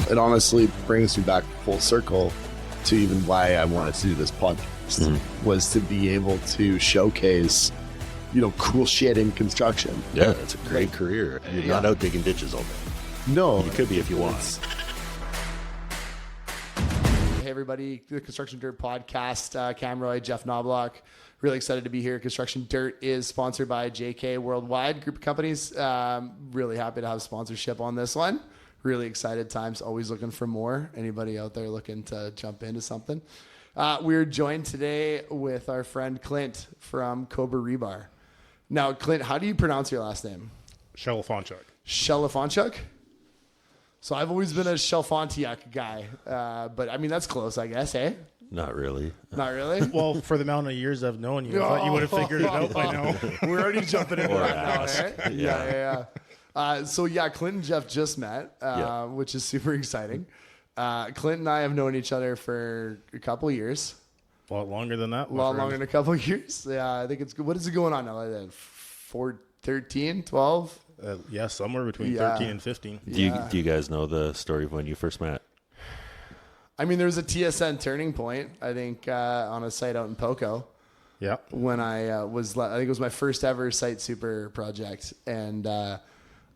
it honestly brings me back full circle to even why I wanted to do this podcast, was to be able to showcase, cool shit in construction. Yeah, it's a great career. You're not out digging ditches all day. No. You could be if you want. Hey everybody, the Construction Dirt Podcast, Cam Roy, Jeff Knobloch. Really excited to be here. Construction Dirt is sponsored by JK Worldwide Group of Companies. Really happy to have sponsorship on this one. Really excited times, always looking for more. Anybody out there looking to jump into something? We're joined today with our friend Clint from Cobra Rebar. Now, Clint, how do you pronounce your last name? Shelefontiuk. Shelefontiuk? So I've always been a Shelefontiuk guy, but I mean, that's close, I guess, eh? Not really. Not really? Well, for the amount of years I've known you, I thought you would have figured it out by now. We're already jumping into that now, ask. right? Yeah. So Clint and Jeff just met, which is super exciting. Clint and I have known each other for a couple of years. A lot longer than that. A lot longer than a couple of years. Yeah, I think it's good. What is it going on now? Like 13, 12? Yeah, somewhere between 13 and 15. Do you guys know the story of when you first met? I mean, there was a TSN turning point, I think, on a site out in Poco. Yeah. When I think it was my first ever site super project. And I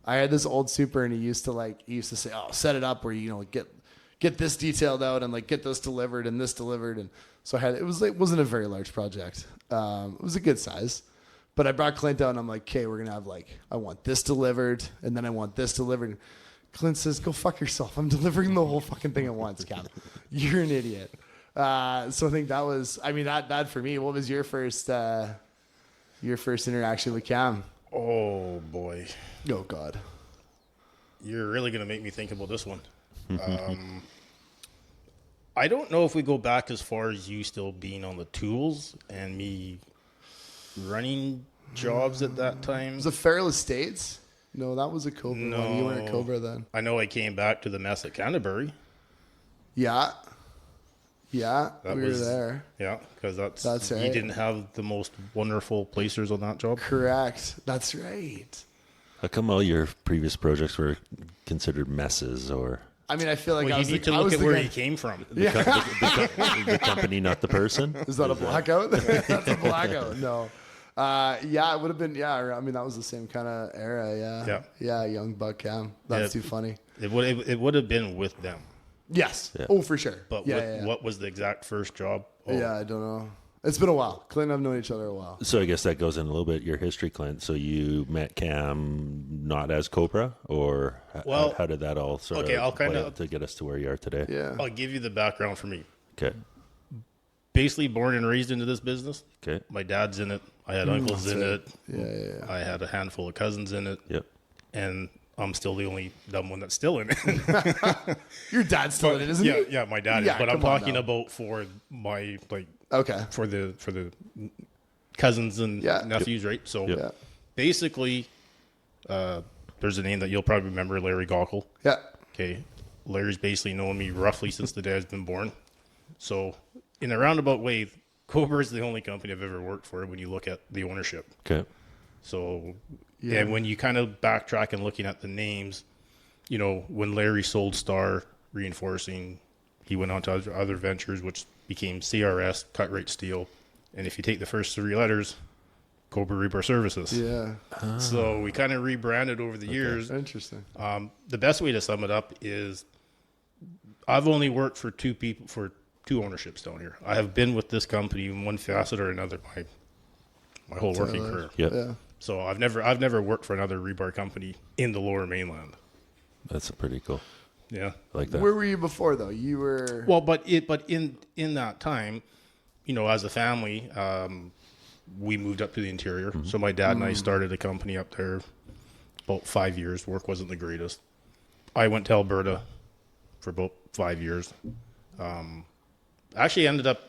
had this old super, and he used to say, "Oh, set it up where get this detailed out and get this delivered and this delivered." And so it wasn't a very large project. It was a good size. But I brought Clint out and I'm like, okay, we're going to have I want this delivered and then I want this delivered. Clint says, go fuck yourself. I'm delivering the whole fucking thing at once, Cam. You're an idiot. So I think that was, that for me. What was your first interaction with Cam? Oh, boy. Oh, God. You're really going to make me think about this one. I don't know if we go back as far as you still being on the tools and me running jobs at that time. Was it Feral Estates? No, that was a Cobra one. You weren't a Cobra then. I know I came back to the mess at Canterbury. Yeah. Yeah, we were there. Yeah, because that's right. You didn't have the most wonderful placers on that job. Correct. That's right. How come all your previous projects were considered messes? Or I feel like you need to look at where you came from. the company, not the person? Is that a blackout? That's a blackout. No. It would have been, that was the same kind of era, Yeah, young Buck Cam. That's too funny. It would have been with them. Yes. Yeah. Oh, for sure. But what was the exact first job? Oh. Yeah, I don't know. It's been a while. Clint and I've known each other a while. So I guess that goes in a little bit your history, Clint. So you met Cam not as Cobra, or how did that all sort of play out to get us to where you are today? Yeah. I'll give you the background for me. Okay. Basically born and raised into this business. Okay. My dad's in it. I had uncles in it. Yeah. I had a handful of cousins in it. Yep. And I'm still the only dumb one that's still in it. Your dad's still in it, isn't he? Yeah, my dad is. But I'm talking about for my for the cousins and nephews, right? So basically, there's a name that you'll probably remember, Larry Gockel. Yeah. Okay. Larry's basically known me roughly since the day I've been born. So in a roundabout way, Cobra is the only company I've ever worked for when you look at the ownership. Okay. So, and when you kind of backtrack and looking at the names, when Larry sold Star Reinforcing, he went on to other ventures, which became CRS, Cut Rate Steel. And if you take the first three letters, Cobra Rebar Services. Yeah. So we kind of rebranded over the years. Interesting. The best way to sum it up is I've only worked for two people, for two ownerships down here. I have been with this company in one facet or another my whole working career. Yep. Yeah. So I've never worked for another rebar company in the Lower Mainland. That's pretty cool. Yeah. I like that. Where were you before though? You were but in that time, as a family, we moved up to the interior. So my dad and I started a company up there about 5 years. Work wasn't the greatest. I went to Alberta for about 5 years. Actually ended up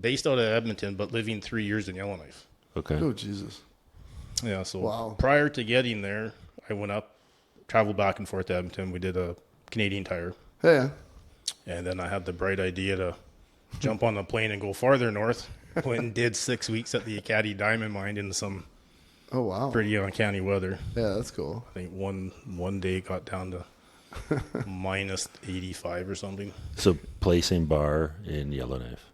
based out of Edmonton, but living 3 years in Yellowknife. Okay. Oh, Jesus. Yeah, so Wow. Prior to getting there, I went up, traveled back and forth to Edmonton. We did a Canadian Tire. Yeah. And then I had the bright idea to jump on the plane and go farther north. Went and did 6 weeks at the Acadie Diamond Mine in some Oh, wow. pretty uncanny weather. Yeah, that's cool. I think one day got down to minus 85 or something. So placing bar in Yellowknife.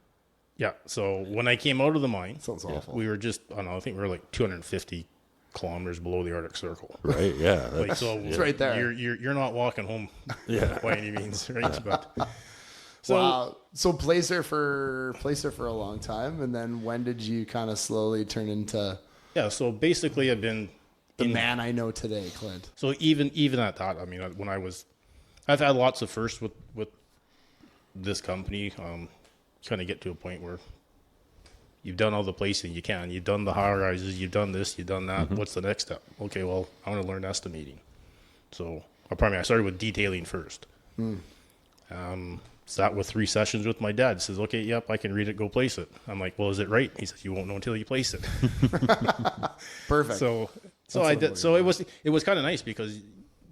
Yeah. So when I came out of the mine, Sounds awful. we were just, I don't know, I think we were like 250 kilometers below the Arctic Circle. Right. Yeah. Like, so It's right there. You're not walking home by any means, right? But wow. So placer for a long time, and then when did you kind of slowly turn into so basically I've been the man I know today, Clint? So even at that, I mean, when I've had lots of firsts with this company. Kind of get to a point where you've done all the placing you can. You've done the high rises. You've done this. You've done that. What's the next step? Okay, well, I want to learn estimating. So I started with detailing first. Sat with 3 sessions with my dad. Says, okay, yep, I can read it. Go place it. I'm like, well, is it right? He says, you won't know until you place it. Perfect. So I did. So it was kind of nice because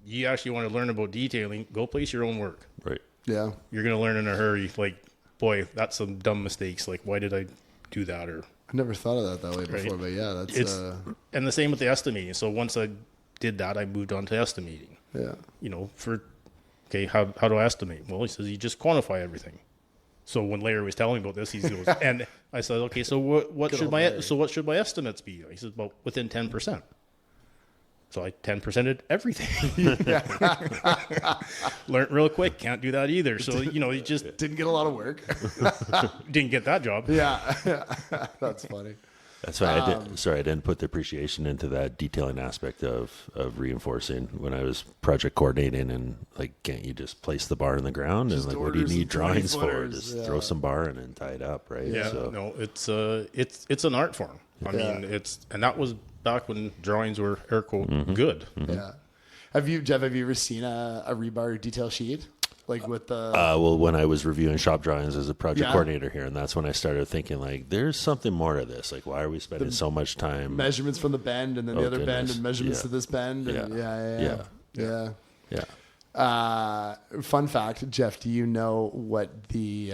you actually want to learn about detailing. Go place your own work. Right. Yeah. You're going to learn in a hurry. Like, boy, that's some dumb mistakes. Like, why did I do that? Or I never thought of that way before, but yeah, that's and the same with the estimating. So once I did that, I moved on to estimating. yeah. How do I estimate? Well, he says you just quantify everything. So when Larry was telling me about this, he goes, and I said, okay, so what should my estimates be? He says, well, within 10%. So I 10%ed everything. Learned real quick. Can't do that either. So, you just Didn't get a lot of work. didn't get that job. Yeah. That's funny. That's why I didn't put the appreciation into that detailing aspect of reinforcing when I was project coordinating, and like, can't you just place the bar in the ground and like, what do you need drawings for? Just throw some bar in and tie it up, right? Yeah. So, No, it's an art form. I mean, and that was back when drawings were air quote good. Yeah. Jeff, have you ever seen a rebar detail sheet? Like with the well, when I was reviewing shop drawings as a project coordinator here, and that's when I started thinking, like, there's something more to this. Like, why are we spending so much time? Measurements from the bend, and then the other bend, and measurements to this bend. And yeah. Fun fact, Jeff, do you know what the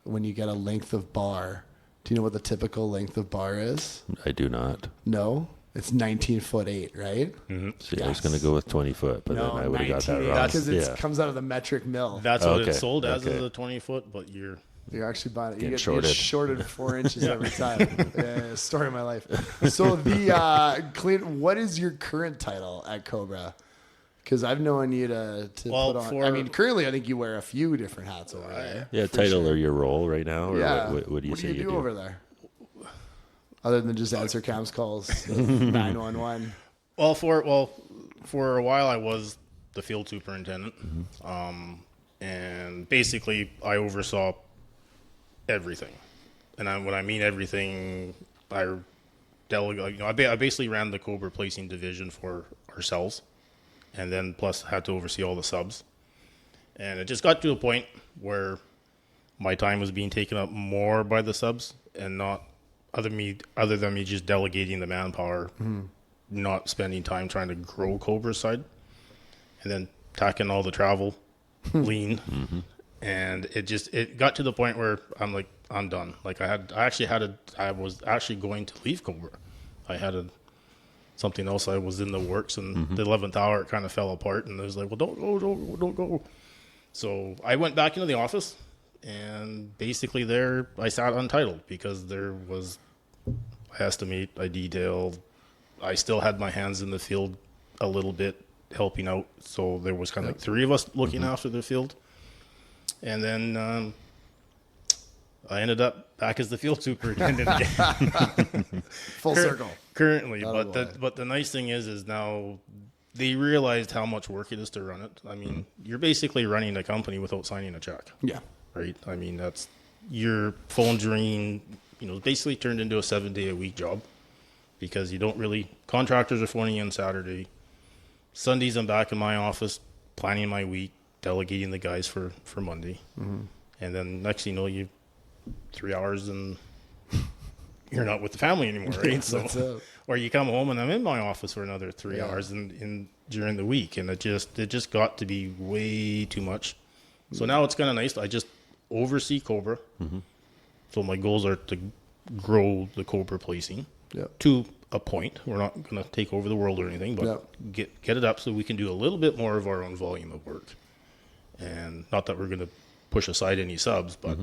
when you get a length of bar? Do you know what the typical length of bar is? I do not. No. It's 19'8", right? Mm-hmm. See, I was going to go with 20 foot, but then I would have got that wrong. That's because it comes out of the metric mill. That's what it's sold as a 20 foot, but you're actually buying it. You get shorted 4 inches every time. Story of my life. So Clint, what is your current title at Cobra? Because I've known you to put on. Currently I think you wear a few different hats over there. Yeah, title or your role right now, or what do you say you do do over there? Other than just answer Cam's calls, 911. Well, for a while I was the field superintendent, and basically I oversaw everything. And when I mean everything, I basically ran the Cobra placing division for ourselves, and then plus had to oversee all the subs. And it just got to a point where my time was being taken up more by the subs and not other than me just delegating the manpower, not spending time trying to grow Cobra's side, and then tacking all the travel lean. And it got to the point where I'm like, I'm done. Like I was actually going to leave Cobra. I had something else I was in the works, and the 11th hour it kind of fell apart, and I was like, well, don't go. So I went back into the office, and basically there I sat untitled because there was, I estimate, I detailed, I still had my hands in the field a little bit helping out. So there was kind of like 3 of us looking after the field. And then I ended up back as the field superintendent again. Full circle. Currently. But the nice thing is now they realized how much work it is to run it. I mean, you're basically running a company without signing a check. Yeah. Right? I mean, that's your phone's ringing, basically turned into a 7-day-a-week job because you don't really, contractors are phoning in Saturday. Sundays I'm back in my office planning my week, delegating the guys for Monday. And then next thing you know, you 3 hours and you're not with the family anymore, right? So, or you come home and I'm in my office for another 3 hours in during the week, and it just got to be way too much. So now it's kind of nice. I just oversee Cobra. So my goals are to grow the Cobra placing to a point. We're not going to take over the world or anything, but Yep. get it up so we can do a little bit more of our own volume of work. And not that we're going to push aside any subs, but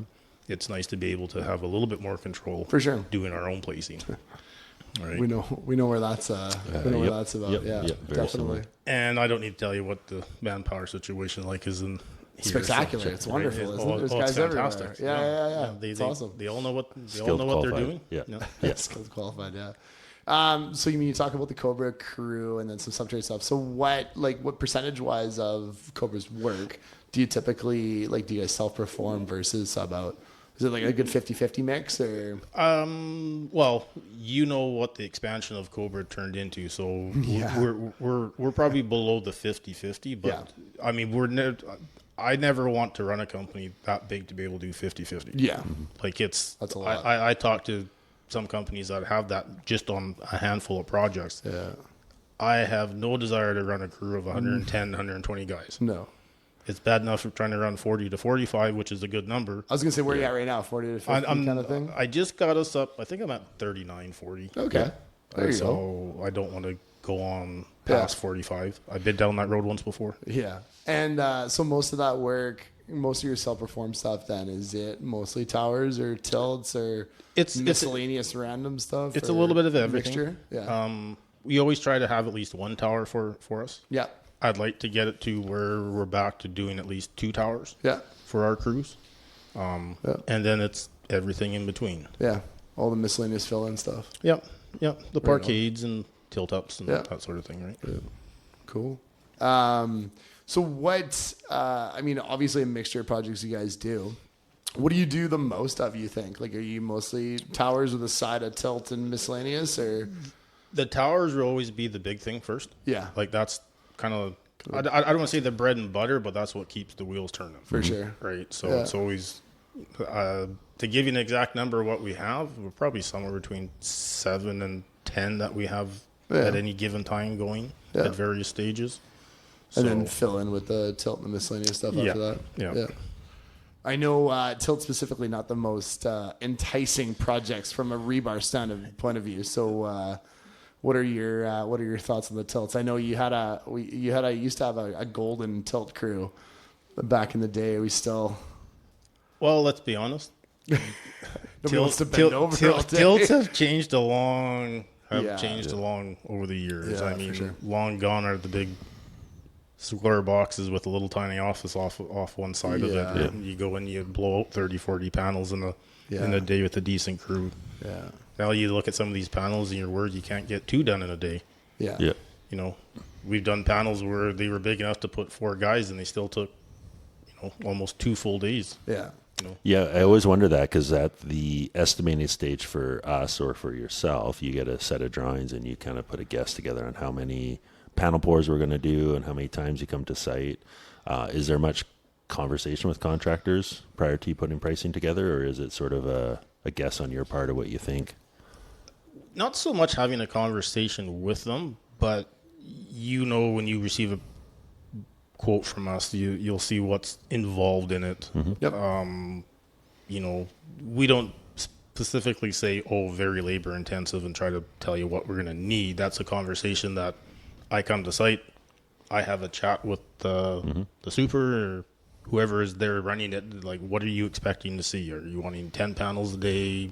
it's nice to be able to have a little bit more control For sure. doing our own placing. Right. We know where that's where that's about. Yep. Yeah, Yep. Very definitely. similar. And I don't need to tell you what the manpower situation like is in here, Spectacular. so- It's wonderful, Right? isn't it? There's guys it's everywhere. fantastic. Yeah. They, It's they, awesome. They all know what Skilled, they're qualified. doing. Yeah. Skilled qualified, yeah. So you talk about the Cobra crew and then some subtrade stuff. So what percentage wise of Cobra's work do you typically do you guys self-perform versus sub out? Is it like a good 50-50 mix or? Well, you know what the expansion of Cobra turned into, so Yeah. we're probably below the 50-50, but Yeah. I mean I never want to run a company that big to be able to do 50-50. Yeah. Like That's a lot. I talk to some companies that have that just on a handful of projects. Yeah. I have no desire to run a crew of 110, 120 guys. No. It's bad enough for trying to run 40 to 45, which is a good number. I was gonna say where are you at right now? 40 to 50 kind of thing. I just got us up. I think I'm at 39, 40. Okay. There you go. So I don't want to go on past 45. I've been down that road once before. Yeah. And so most of that work, most of your self-perform stuff, then is it mostly towers or tilts or It's miscellaneous random stuff? It's a or little bit of everything. Mixture? Yeah. We always try to have at least one tower for us. Yeah. I'd like to get it to where we're back to doing at least 2 towers Yeah. for our crews. And then it's everything in between. Yeah. All the miscellaneous fill-in stuff. Yep. The parkades and tilt ups and Yeah. that sort of thing, right? Yeah. Cool. So what, I mean, obviously a mixture of projects you guys do. What do you do the most of, you think? Like, are you mostly towers with a side of tilt and miscellaneous, or? The towers will always be the big thing first. Yeah. Like that's kind of, I don't want to say the bread and butter, but that's what keeps the wheels turning. For sure. Right. So Yeah. it's always, to give you an exact number of what we have, we're probably somewhere between 7 and 10 that we have at any given time going at various stages. And then fill in with the tilt and the miscellaneous stuff after that. Yeah. I know tilt specifically not the most enticing projects from a rebar point of view. So what are your thoughts on the tilts? I know you used to have a golden tilt crew back in the day. Are we still? Well, let's be honest. Nobody wants to bend over all day. Tilts have changed along over the years. Yeah, I mean, for sure. long gone are the big square boxes with a little tiny office off one side of it. And you go in, you blow out 30, 40 panels in a day with a decent crew. Yeah. Now you look at some of these panels and your word, you can't get 2 done in a day. Yeah. Yeah. You know, we've done panels where they were big enough to put 4 guys and they still took, almost 2 full days. Yeah. Yeah, I always wonder that because at the estimating stage for us or for yourself, you get a set of drawings and you kind of put a guess together on how many panel pours we're going to do and how many times you come to site. Is there much conversation with contractors prior to you putting pricing together, or is it sort of a guess on your part of what you think? Not so much having a conversation with them, but when you receive a quote from us, you'll see what's involved in it. Yep. We don't specifically say, very labor intensive and try to tell you what we're going to need. That's a conversation that I come to site, I have a chat with the super or whoever is there running it. Like, what are you expecting to see? Are you wanting 10 panels a day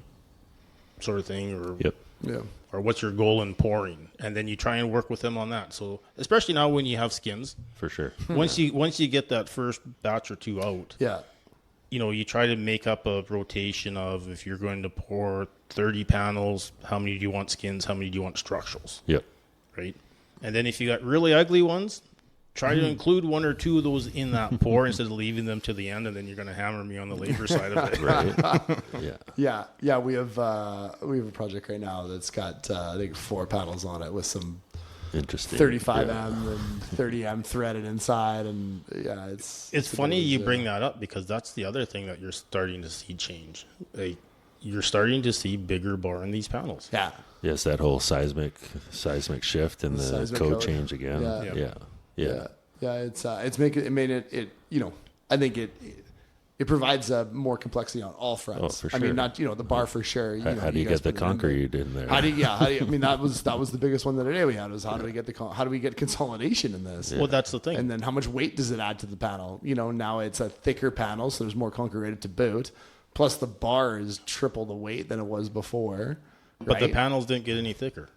sort of thing? Or or what's your goal in pouring? And then you try and work with them on that. So especially now when you have skins, For sure. once you get that first batch or 2 out, you try to make up a rotation of, if you're going to pour 30 panels, how many do you want skins? How many do you want structurals? Yep. Right. And then if you got really ugly ones, try to include 1 or 2 of those in that pour instead of leaving them to the end, and then you're going to hammer me on the labor side of it. Right. Yeah. We have a project right now that's got I think 4 panels on it with some Interesting. 35M and 30M threaded inside, and It's funny you bring that up, because that's the other thing that you're starting to see change. Like, you're starting to see bigger bar in these panels. Yeah. Yes, that whole seismic shift and the Seismic code code. change again. Yeah. Yeah. It's made it I think it it provides a more complexity on all fronts. Oh, for I mean, sure. not, the bar for sure. How do you get the concrete in there? I mean, that was the biggest one the other day we had was how do we get consolidation in this? Yeah. Well, that's the thing. And then how much weight does it add to the panel? Now it's a thicker panel, so there's more concrete rated to boot. Plus the bar is triple the weight than it was before. But the right? panels didn't get any thicker.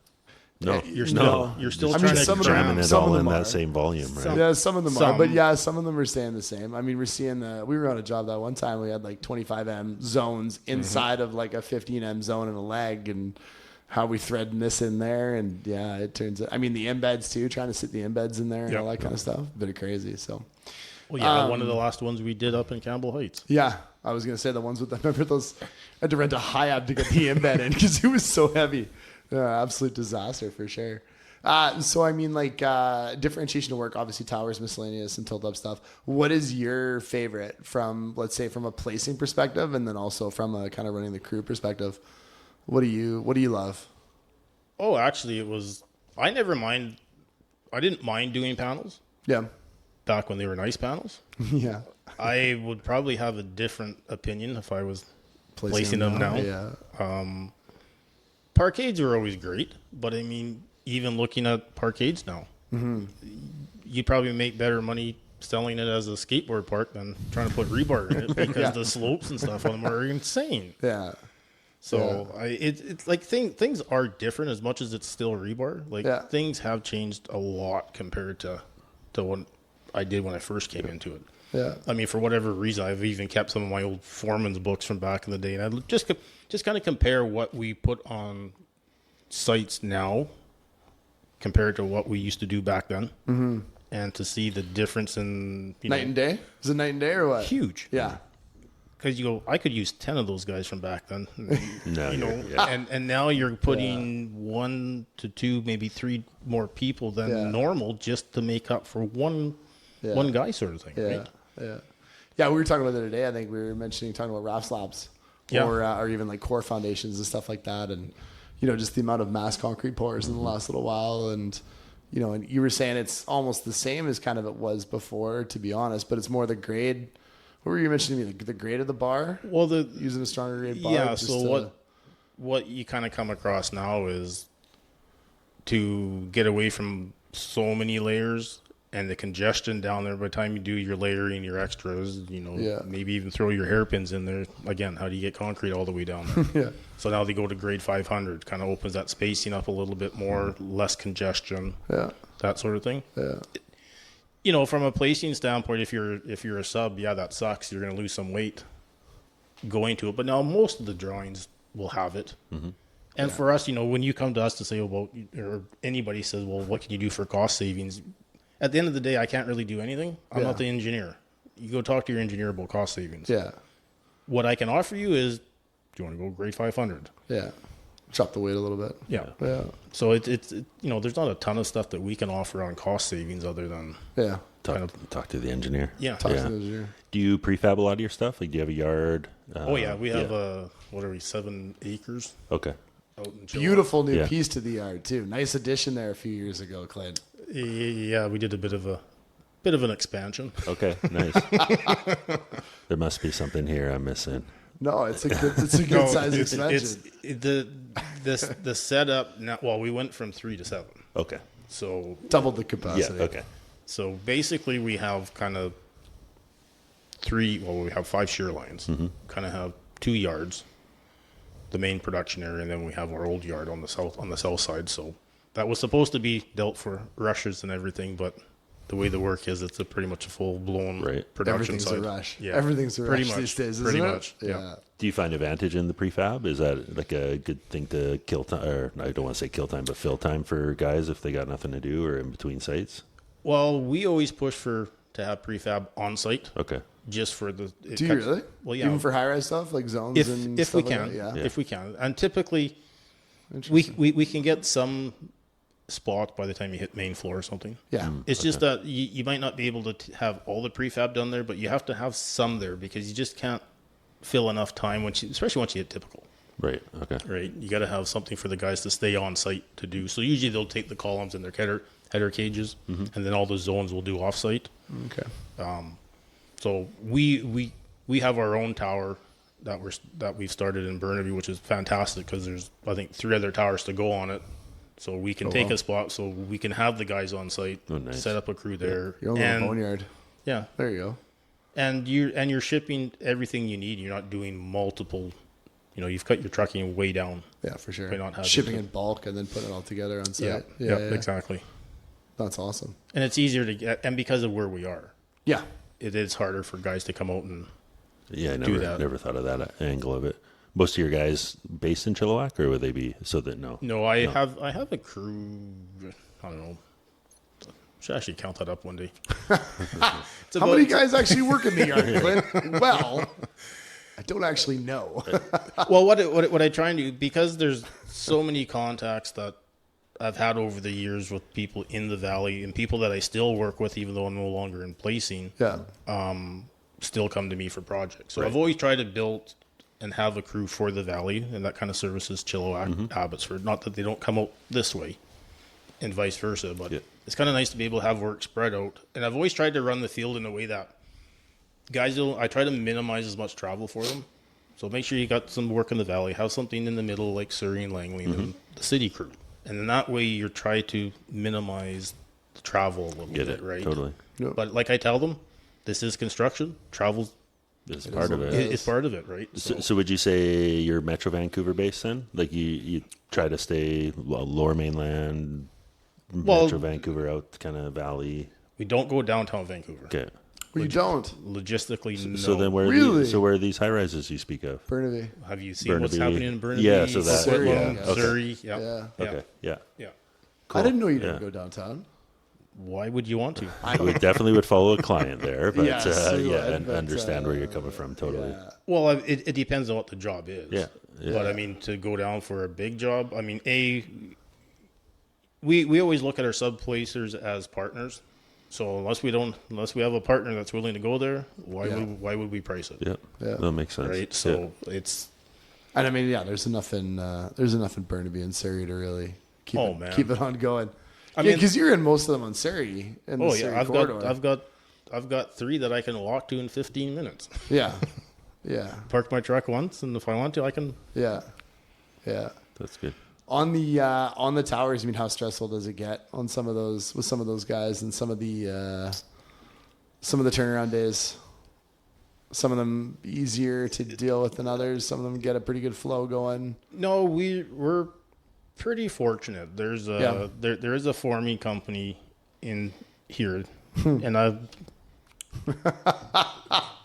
No, You're still trying to jamming it all in that same volume, right? Yeah, some of them are, but some of them are staying the same. I mean, we were on a job that one time we had like 25M zones inside of like a 15M zone and a leg, and how we threading this in there, and it turns out. I mean, the embeds too, trying to sit the embeds in there and all that kind of stuff. Bit of crazy. So, well, one of the last ones we did up in Campbell Heights. Yeah, I was gonna say the ones with I remember those. I had to rent a Hiab to get the embed in because it was so heavy. Absolute disaster for sure. So I mean, like differentiation of work, obviously towers, miscellaneous, and tilt up stuff. What is your favorite from, let's say, from a placing perspective, and then also from a kind of running the crew perspective? What do you love? Oh, actually, I didn't mind doing panels. Yeah. Back when they were nice panels. Yeah. I would probably have a different opinion if I was placing them now. Yeah. Parkades are always great, but I mean, even looking at parkades now, you probably make better money selling it as a skateboard park than trying to put rebar in it because the slopes and stuff on them are insane. Yeah. So it's like things are different as much as it's still rebar. Like things have changed a lot compared to what I did when I first came into it. Yeah. I mean, for whatever reason, I've even kept some of my old foreman's books from back in the day, and I just kind of compare what we put on sites now compared to what we used to do back then, and to see the difference in night and day. Is it night and day or what? Huge. Yeah. Because I could use 10 of those guys from back then. No, and now you're putting 1 to 2, maybe 3 more people than normal just to make up for one guy sort of thing. Yeah. Right? Yeah, we were talking about it today. I think we were talking about RAF slabs, or even like core foundations and stuff like that, and just the amount of mass concrete pours in the last little while, and and you were saying it's almost the same as kind of it was before, to be honest, but it's more the grade. What were you mentioning to me? The grade of the bar? Well, using a stronger grade bar. Yeah. So what you kind of come across now is to get away from so many layers and the congestion down there. By the time you do your layering, your extras, maybe even throw your hairpins in there. Again, how do you get concrete all the way down there? So now they go to grade 500, kind of opens that spacing up a little bit more, less congestion, that sort of thing. Yeah. From a placing standpoint, if you're a sub, that sucks. You're going to lose some weight going to it. But now most of the drawings will have it. Mm-hmm. And for us, when you come to us to say, or anybody says, well, what can you do for cost savings? At the end of the day, I can't really do anything. I'm not the engineer. You go talk to your engineer about cost savings. Yeah. What I can offer you is, do you want to go grade 500? Yeah. Chop the weight a little bit. Yeah. Yeah. So it's there's not a ton of stuff that we can offer on cost savings other than talk to the engineer. Yeah. Talk to the engineer. Do you prefab a lot of your stuff? Like, do you have a yard? We have 7 acres. Okay. Out in Beautiful new piece to the yard too. Nice addition there a few years ago, Clint. Yeah, we did a bit of an expansion. Okay, nice. There must be something here I'm missing. No, it's a good size expansion. The setup now. Well, we went from 3 to 7. Okay. So doubled the capacity. Yeah. Okay. So basically, we have kind of 3. Well, we have 5 shear lines. Mm-hmm. Kind of have 2 yards, the main production area, and then we have our old yard on the south side. So that was supposed to be dealt for rushes and everything, but the way the work is, it's pretty much a full-blown production Everything's side. a rush. Yeah. Everything's a pretty rush much, these days, pretty isn't much, it? yeah. Do you find advantage in the prefab? Is that like a good thing to kill time, or I don't want to say kill time, but fill time for guys if they got nothing to do or in between sites? Well, we always push to have prefab on site. Okay. Just for the. Do you really? Well, yeah. Even for high-rise stuff like zones if stuff we like can, that? if we can, and typically, we can get some spot by the time you hit main floor or something. Yeah. It's just that you might not be able to have all the prefab done there, but you have to have some there because you just can't fill enough time especially once you hit typical. Right. Okay. Right. You got to have something for the guys to stay on site to do. So usually they'll take the columns and their header cages, and then all the zones will do off site. Okay. So we we have our own tower that we've started in Burnaby, which is fantastic because there's, I think, 3 other towers to go on it. So we can take a spot, so we can have the guys on site, set up a crew there. Your own little boneyard. Yeah. There you go. And you're shipping everything you need. You're not doing multiple, you've cut your trucking way down. Yeah, for sure. By not having Shipping in bulk and then putting it all together on site. Yeah, exactly. That's awesome. And it's easier to get, and because of where we are. Yeah. It is harder for guys to come out and I never thought of that angle of it. Most of your guys based in Chilliwack, or would they be No, I have a crew. I don't know. Should actually count that up one day. How many guys actually work in the yard, Clint? Well, I don't actually know. Well, what I try and do, because there's so many contacts that I've had over the years with people in the valley and people that I still work with, even though I'm no longer in placing. Yeah. Still come to me for projects. So I've always tried to build and have a crew for the valley, and that kind of services Chilliwack, Abbotsford. Not that they don't come out this way, and vice versa, but it's kind of nice to be able to have work spread out. And I've always tried to run the field in a way that guys I try to minimize as much travel for them. So make sure you got some work in the valley, have something in the middle like Surrey and Langley, and the city crew. And then that way you're trying to minimize the travel a little bit, right? Totally. Yep. But like I tell them, this is construction. Travel is part of it. It's part of it, right? So would you say you're Metro Vancouver based then? Like you try to stay lower mainland, Metro Vancouver out kind of valley? We don't go downtown Vancouver. Okay. You don't? Logistically, no. So then where are these high rises you speak of? Burnaby. Have you seen what's happening in Burnaby? Yeah, so that. Surrey. Surrey. Yeah. Okay. Yeah. Cool. I didn't know you didn't go downtown. Why would you want to? We definitely would follow a client there, but but understand where you're coming from totally. Yeah. Well, it depends on what the job is. Yeah. But I mean, to go down for a big job, I mean, we always look at our sub placers as partners. So unless we have a partner that's willing to go there, why would we price it? Yeah. That makes sense. Right. So it's. And I mean, there's enough in Burnaby and Surrey to really keep it on going. I mean, because you're in most of them on Surrey. Surrey corridor. I've got 3 that I can walk to in 15 minutes. Yeah. Park my truck once, and if I want to, I can. Yeah. That's good. On the towers, I mean, how stressful does it get on some of those guys and some of the turnaround days? Some of them easier to deal with than others. Some of them get a pretty good flow going. No, we're pretty fortunate. There's there is a forming company in here, and I've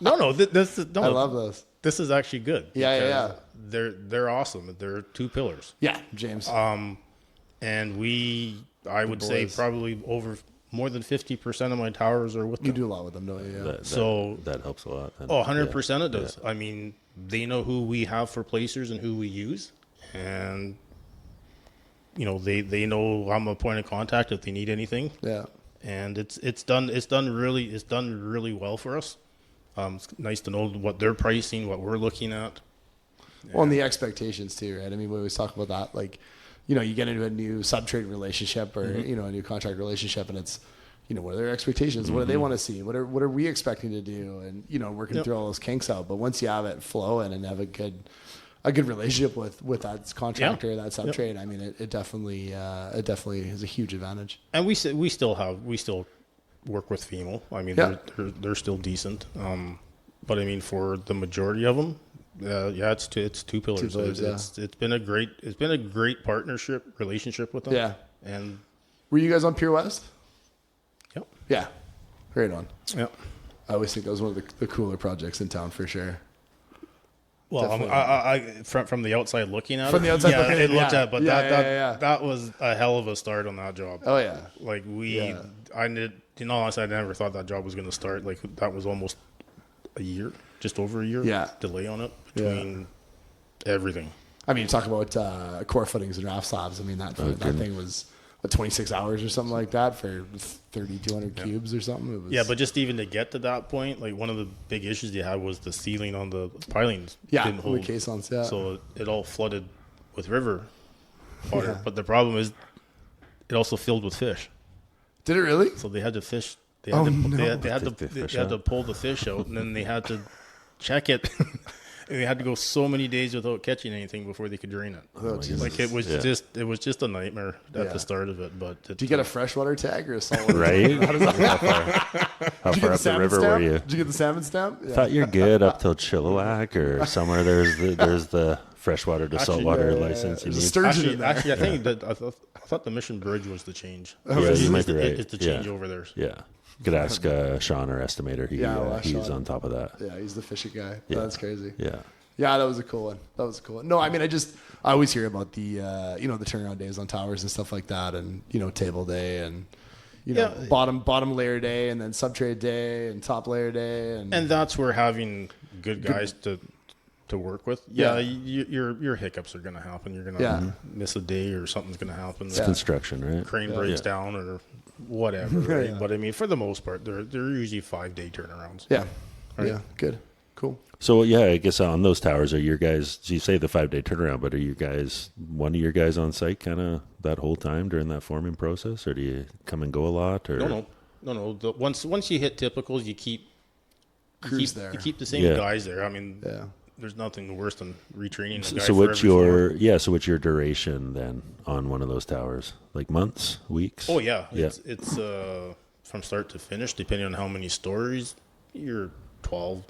this is I love those. This is actually good. Yeah. They're awesome. They're 2 pillars. Yeah, James. And I would say probably over more than 50% of my towers are with them. You do a lot with them, don't you? Yeah. That helps a lot. 100% it does. I mean, they know who we have for placers and who we use, and they know I'm a point of contact if they need anything. Yeah. And it's done really well for us. It's nice to know what they're pricing, what we're looking at. Well, and the expectations too, right? I mean, we always talk about that. Like, you get into a new sub-trade relationship or, a new contract relationship, and it's, what are their expectations? What do they want to see? What are we expecting to do? And, working through all those kinks out. But once you have it flowing and have a good relationship with that contractor, that sub-trade, I mean, it definitely is a huge advantage. And we still work with FEMO. I mean, they're still decent. But I mean, for the majority of them, it's 2 pillars. It's been a great relationship with them. Yeah. And were you guys on Pure West? Yep. Yeah. Right on. Yep. I always think that was one of the cooler projects in town for sure. Well, I from the outside looking at it, it looked at, but that was a hell of a start on that job. Oh yeah. Like I never thought that job was going to start. Like that was almost a year, just over a year. Delay on it between everything. I mean, you talk about core footings and raft slabs. I mean, that thing was 26 hours or something like that for 3,200 cubes or something. It was, but just even to get to that point, like one of the big issues you had was the sealing on the pilings. Didn't hold. The caissons, So it all flooded with river water. But the problem is it also filled with fish. Did it really? So they had to fish. They had to pull the fish out, and then they had to check it. And we had to go so many days without catching anything before they could drain it. Like it was just a nightmare at the start of it. But do you get a freshwater tag or a saltwater right? tag? How does that How far up the river were you? Did you get the salmon stamp? Yeah. Thought you're good up till Chilliwack or somewhere. There's the freshwater to saltwater license. There's a sturgeon in there. Actually, I think that I thought the Mission Bridge was the change. Yeah, you might be right. It's the change over there. Yeah. Could ask Sean, our estimator. He's Sean. on top of that. Yeah, he's the fishing guy. Yeah. That's crazy. Yeah. Yeah, that was a cool one. No, I mean, I always hear about the, the turnaround days on towers and stuff like that, and table day and bottom layer day and then subtrade day and top layer day, and that's where having good guys to work with. Yeah, your hiccups are going to happen. You're going to miss a day or something's going to happen. It's construction, right? Crane breaks down or whatever. Right? But I mean, for the most part, they're usually 5-day turnarounds. Yeah. Right? Yeah. Good. Cool. So I guess on those towers, are your guys? You say the 5-day turnaround, but are one of your guys on site kind of that whole time during that forming process, or do you come and go a lot? Or no. Once you hit typicals, you keep there. You keep the same guys there. I mean, there's nothing worse than retraining a guy. So what's your duration then on one of those towers? Like months, weeks? Oh yeah. It's from start to finish, depending on how many stories. You're 12,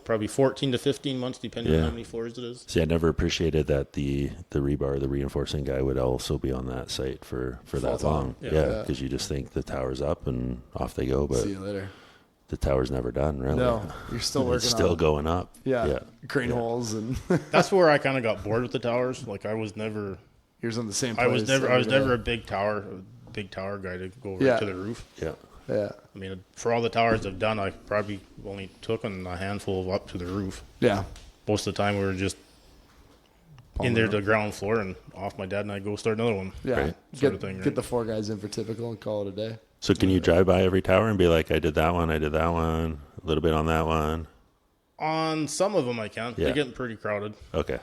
probably 14 to 15 months, depending on how many floors it is. See, I never appreciated that the rebar, the reinforcing guy would also be on that site for that long. Yeah, because you just think the tower's up and off they go, but see you later. The tower's never done, really. No, you're still working. It's still going up. Yeah. Crane holes and. That's where I kind of got bored with the towers. Like I was never. He was on the same place. I was never a big tower guy to go right to the roof. Yeah. Yeah. I mean, for all the towers I've done, I probably only took a handful up to the roof. Yeah. Most of the time we were just in there to the ground floor and off my dad and I go start another one. Yeah. Right. Get the 4 guys in for typical and call it a day. So can you drive by every tower and be like, I did that one, a little bit on that one? On some of them I can. Yeah. They're getting pretty crowded. Okay.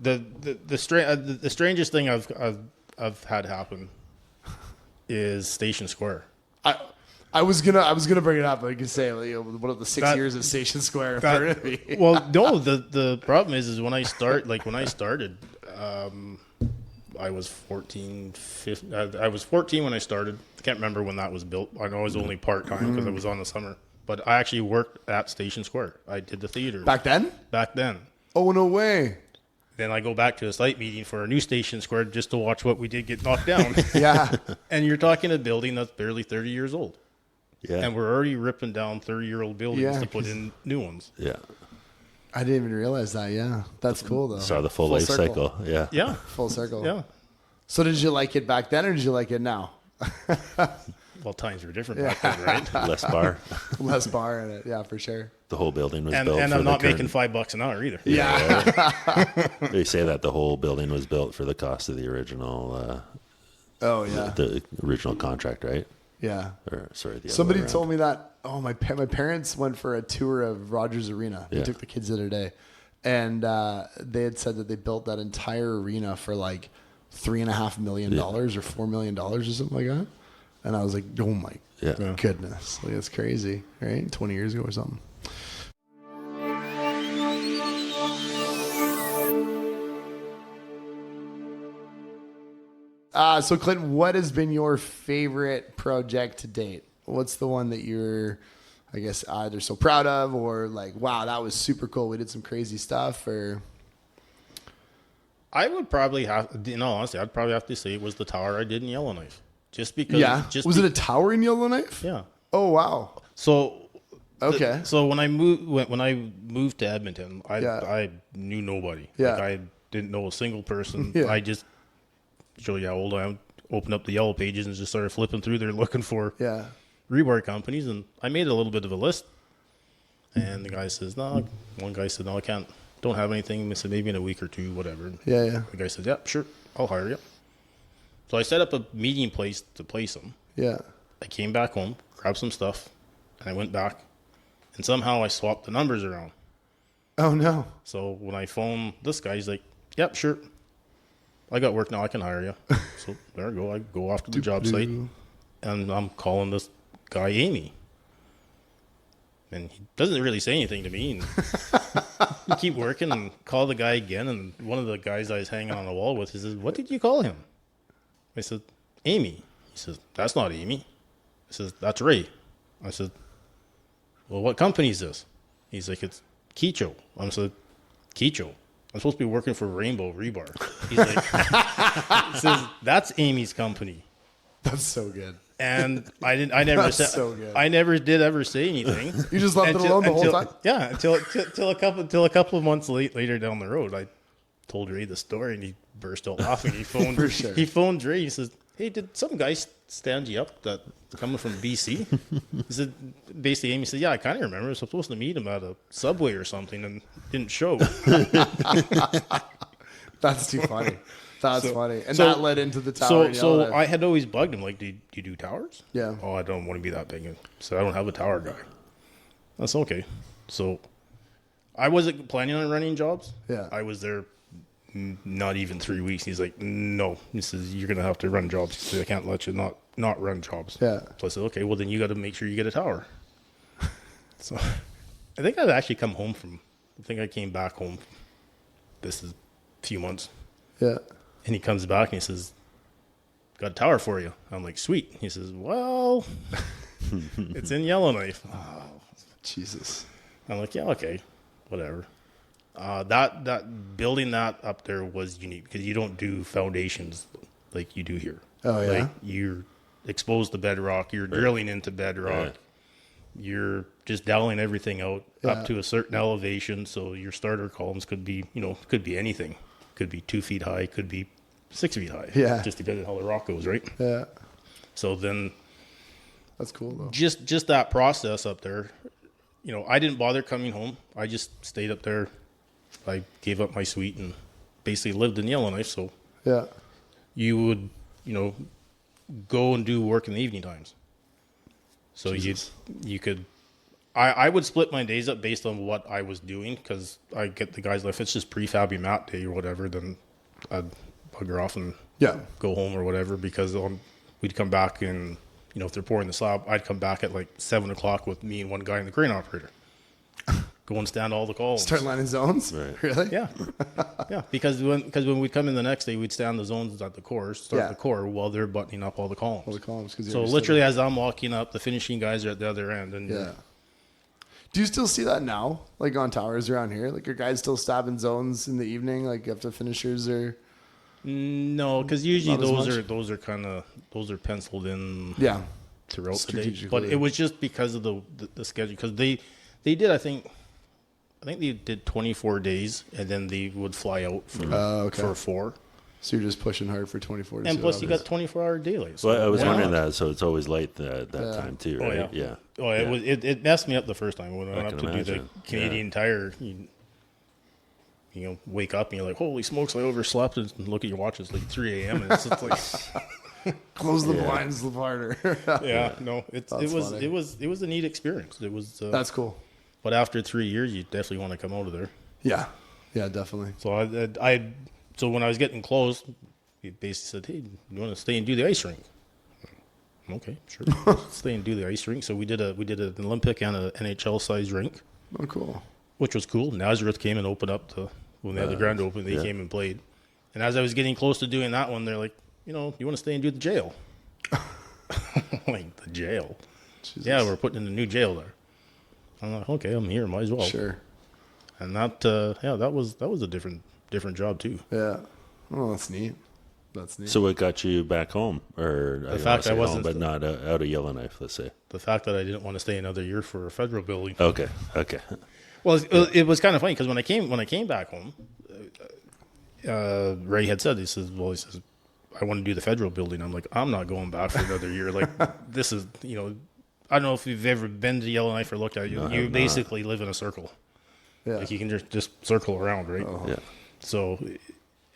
The strangest thing I've had happen is Station Square. I was gonna bring it up. I can say what are the 6 years of Station Square? Well, no. The problem is when I started, I was 14, 15. I was 14 when I started. I can't remember when that was built. I know I was only part time because I was on the summer. But I actually worked at Station Square. I did the theater back then. Oh no way! Then I go back to a site meeting for a new Station Square just to watch what we did get knocked down. Yeah. And you're talking a building that's barely 30 years old. Yeah. And we're already ripping down 30-year-old buildings to put in new ones. Yeah. I didn't even realize that. Yeah. That's cool though. Saw the full life cycle. Yeah. Yeah. Full circle. Yeah. So did you like it back then or did you like it now? Well, times were different back then, right? Less bar. Less bar in it. Yeah, for sure. The whole building was built. And I'm not making $5 an hour either. Yeah. They say that the whole building was built for the cost of the original. The original contract, right? Yeah. Or sorry, somebody told me that. Oh, my parents went for a tour of Rogers Arena. They took the kids the other day, and they had said that they built that entire arena for like $3.5 million or $4 million or something like that. And I was like, oh my goodness, like that's crazy, right? 20 years ago or something. So Clint, what has been your favorite project to date? What's the one that you're, I guess, either so proud of or like, wow, that was super cool. We did some crazy stuff, or. I would probably have, in all honesty, I'd probably have to say it was the tower I did in Yellowknife. Just because. Yeah. Was it a tower in Yellowknife? Yeah. Oh, wow. So. Okay. So when I moved to Edmonton, I knew nobody. Yeah. Like I didn't know a single person. Yeah. I just show you how old I am. Opened up the Yellow Pages and just started flipping through there looking for rebar companies, and I made a little bit of a list. And the guy says, "No." One guy said, "No, I can't. Don't have anything." I said, "Maybe in a week or two, whatever." Yeah. The guy said, "Yeah, sure, I'll hire you." So I set up a meeting place to place them. Yeah. I came back home, grabbed some stuff, and I went back. And somehow I swapped the numbers around. Oh, no. So when I phoned this guy, he's like, "Yep, sure. I got work now. I can hire you." So there I go. I go off to the job site, and I'm calling this guy Amy. And he doesn't really say anything to me. And you keep working and call the guy again. And one of the guys I was hanging on the wall with, he says, what did you call him? I said, Amy. He says, that's not Amy. I says, that's Ray. I said, well, what company is this? He's like, it's Kecho. I said, Kecho? I'm supposed to be working for Rainbow Rebar. He's like, he says, that's Amy's company. That's so good. And I never said, so good. I never did ever say anything. You just left it alone the whole time? Yeah, until a couple of months later down the road, I told Ray the story, and he burst out laughing. He phoned, sure. He phoned Ray. He says, hey, did some guy stand you up that coming from BC? He said, basically, Amy said, yeah, I kind of remember. I was supposed to meet him at a Subway or something, and didn't show. That's too funny. That's funny. And that led into the tower. So I had always bugged him, like, do you do towers? Yeah. Oh, I don't want to be that big. So I don't have a tower guy. That's okay. So I wasn't planning on running jobs. Yeah. I was there not even 3 weeks. He's like, no. He says, you're going to have to run jobs. He said, I can't let you not run jobs. Yeah. So I said, okay, well, then you got to make sure you get a tower. So I think I've actually come home I came back home. This is a few months. Yeah. And he comes back and he says, got a tower for you. I'm like, sweet. He says, well, it's in Yellowknife. Oh, Jesus. I'm like, yeah, okay, whatever. That building that up there was unique because you don't do foundations like you do here. Oh, yeah? Like you're exposed to bedrock. You're drilling into bedrock. Yeah. You're just doweling everything out up to a certain elevation. So your starter columns could be anything. Could be 2 feet high, could be 6 feet high. Yeah. Just depending on how the rock goes, right? Yeah. So then That's cool, though. just that process up there, I didn't bother coming home. I just stayed up there. I gave up my suite and basically lived in Yellowknife. So Yeah. you would, go and do work in the evening times. So Jesus. you could, I would split my days up based on what I was doing because I get the guys, like, if it's just prefab mat day or whatever, then I'd bugger off and go home or whatever because we'd come back and, if they're pouring the slab, I'd come back at like 7 o'clock with me and one guy and the crane operator. Go and stand all the calls. Start lining zones? Right. Really? Yeah. Yeah. Because when we'd come in the next day, we'd stand the zones at the core, start the core while they're buttoning up all the columns. All the columns. So literally as I'm walking up, the finishing guys are at the other end. And Yeah. Do you still see that now, like on towers around here? Like, are guys still stabbing zones in the evening, like after finishers or? No, because usually Not as those are penciled in Yeah. throughout the day. Strategically. But it was just because of the schedule. Because they did, I think they did 24 days, and then they would fly out for 4. So you're just pushing hard for 24 days. And plus, you got 24-hour daylight. So Well, I was wondering that, so it's always light that time too, Oh, right? yeah. Oh, it messed me up the first time when I went up to do the Canadian Tire. You wake up and you're like, holy smokes, I overslept, and look at your watch, it's like 3 a.m. and it's just like Close the blinds a little harder. it was a neat experience. It was That's cool. But after 3 years, you definitely want to come out of there. Yeah. Yeah, definitely. So when I was getting close, he basically said, hey, you want to stay and do the ice rink? Okay, sure. Stay and do the ice rink. So we did an Olympic and an NHL size rink. Oh, cool. Which was cool. Nazareth came and opened up when they had the grand opening, they came and played. And as I was getting close to doing that one, they're like, you want to stay and do the jail? Like, the jail? Jesus. Yeah, we're putting in a new jail there. I'm like, okay, I'm here, might as well. Sure. And that was a different job too. Yeah. Oh, that's neat. That's neat. So what got you back home, or The fact I wasn't, but not out of Yellowknife, let's say. The fact that I didn't want to stay another year for a federal building. Okay. Well, it was kind of funny because when I came back home, Ray had said, he says, I want to do the federal building. I'm like, I'm not going back for another year. Like, this is, I don't know if you've ever been to Yellowknife or looked at it. You basically live in a circle. Yeah. Like, you can just circle around, right? Oh. Yeah. So,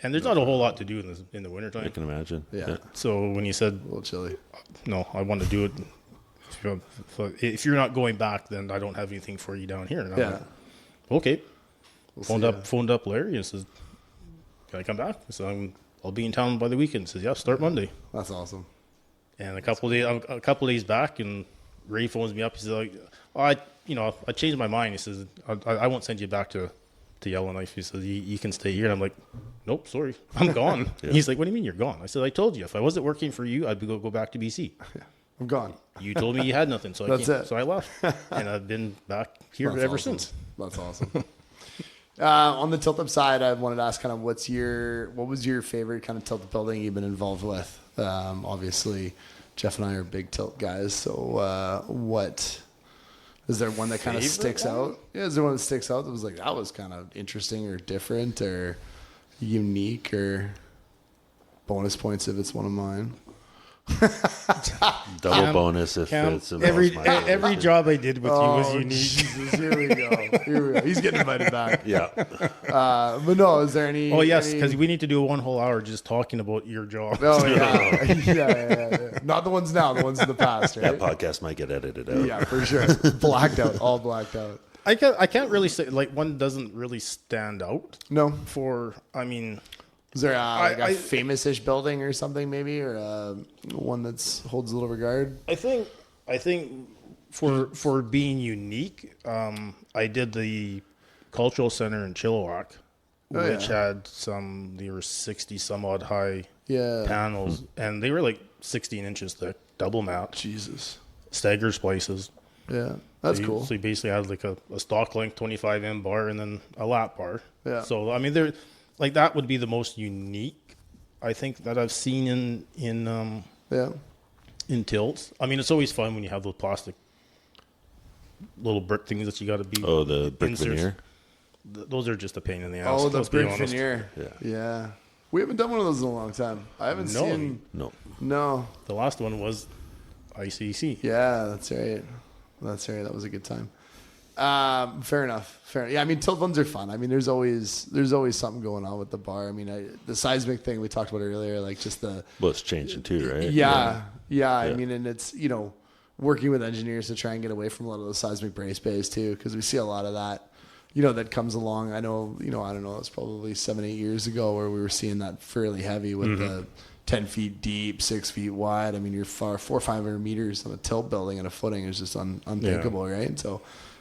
and there's not a whole lot to do in the wintertime. I can imagine. Yeah. So when you said, A little chilly. no, I want to do it. If you're not going back, then I don't have anything for you down here. And I'm Yeah. like, okay. We'll Phoned up Larry and says, can I come back? So I'll be in town by the weekend. He says, yeah, start Monday. That's awesome. And a couple days back, and Ray phones me up. He says, like, I changed my mind. He says, I won't send you back to Yellowknife. He says, you can stay here. And I'm like, nope, sorry, I'm gone. Yeah. He's like, what do you mean you're gone? I said, I told you, if I wasn't working for you, I'd go back to BC. I'm gone. You told me you had nothing, so That's it. So I left, and I've been back here ever since. That's awesome. On the tilt-up side, I wanted to ask kind of what was your favorite kind of tilt-up building you've been involved with? Obviously, Jeff and I are big tilt guys, so what is there one that kind of sticks out? Yeah, is there one that sticks out that was like that was kind of interesting or different or unique or bonus points if it's one of mine? Double bonus if it's every job I did with you was unique. Jesus, here we go. He's getting invited back. Yeah. But no, is there any? Oh yes, because we need to do one whole hour just talking about your job. Oh yeah. yeah. Not the ones now, the ones in the past. Right? That podcast might get edited out. Yeah, for sure. Blacked out, all blacked out. I can't really say like one doesn't really stand out. No. Is there a famous-ish building or something maybe, or one that holds a little regard? I think for being unique, I did the cultural center in Chilliwack, which had they were 60 some odd high panels, and they were like 16 inches thick, double mat. Jesus. Stagger splices. Yeah, that's cool. So you basically had like a stock length 25M bar and then a lap bar. Yeah. So I mean, like that would be the most unique, I think, that I've seen in tilts. I mean, it's always fun when you have those plastic little brick things that you got to be. Oh, the brick veneer. Those are just a pain in the ass. Oh, the brick veneer. Yeah. We haven't done one of those in a long time. I haven't seen. No. The last one was ICC. Yeah, that's right. That was a good time. Fair enough. Yeah, I mean, tilt ones are fun. I mean, there's always something going on with the bar. I mean, the seismic thing we talked about earlier, like just the. Well, it's changing too, right? Yeah. I mean, and it's working with engineers to try and get away from a lot of those seismic brace bays too, because we see a lot of that. That comes along. I know. I don't know. It's probably 7-8 years ago where we were seeing that fairly heavy with the 10 feet deep, 6 feet wide. I mean, you're 400 or 500 meters on a tilt building and a footing is just unthinkable, right? So.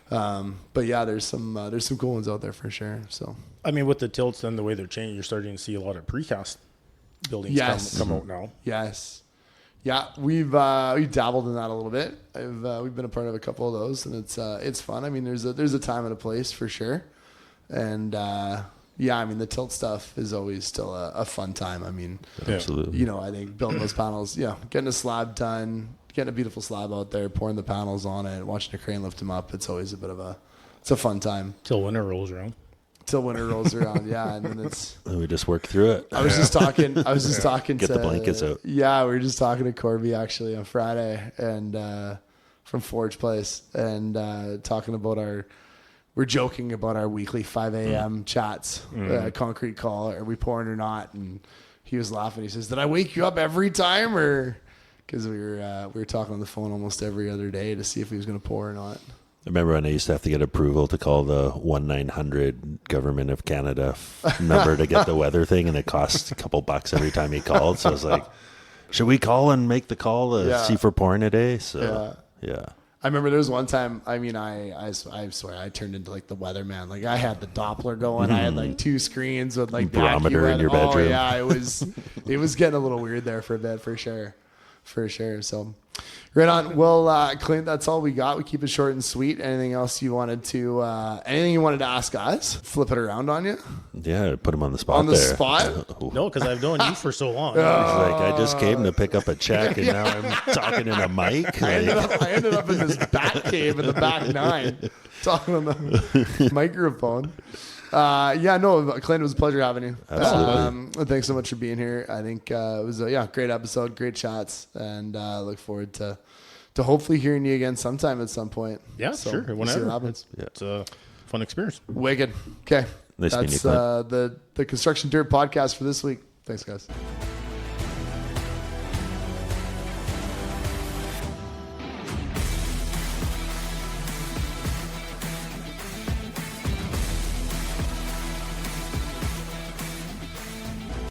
But yeah, there's some cool ones out there for sure. So I mean, with the tilts and the way they're changing, you're starting to see a lot of precast buildings come out now. Yes, yeah, we've dabbled in that a little bit. We've been a part of a couple of those, and it's fun. I mean, there's a time and a place for sure, and I mean, the tilt stuff is always still a fun time. I mean, absolutely. I think building those panels, getting a slab done. Getting a beautiful slab out there, pouring the panels on it, watching a crane lift them up. It's always it's a fun time. Till winter rolls around, yeah. And then and we just work through it. I was just talking Get the blankets out. Yeah, we were just talking to Corby actually on Friday and from Forge Place and talking about we're joking about our weekly 5 a.m. chats, concrete call, are we pouring or not? And he was laughing. He says, did I wake you up every time or... Because we were talking on the phone almost every other day to see if he was going to pour or not. I remember when I used to have to get approval to call the 1-900 Government of Canada number to get the weather thing, and it cost a couple bucks every time he called. So I was like, should we call and make the call to see if we're pouring today? So yeah. I remember there was one time. I mean, I swear I turned into like the weatherman. Like I had the Doppler going. I had like 2 screens with like barometer in your bedroom. Oh yeah, it was getting a little weird there for a bit for sure. So right on. Well, Clint, that's all we got. We keep it short and sweet. Anything else you wanted to ask us? Flip it around on you? Yeah, put him on the spot. Spot? No, because I've known you for so long. He's like, I just came to pick up a check, and now I'm talking in a mic. I ended up in this bat cave in the back 9, talking on the microphone. Clint, it was a pleasure having you. Absolutely. Thanks so much for being here. I think it was a great episode, great chats, and look forward to hopefully hearing you again sometime at some point. Yeah, sure. Whenever. See what happens. It's a fun experience. Wicked. Okay. Nice meeting you, That's the Construction Dirt podcast for this week. Thanks, guys.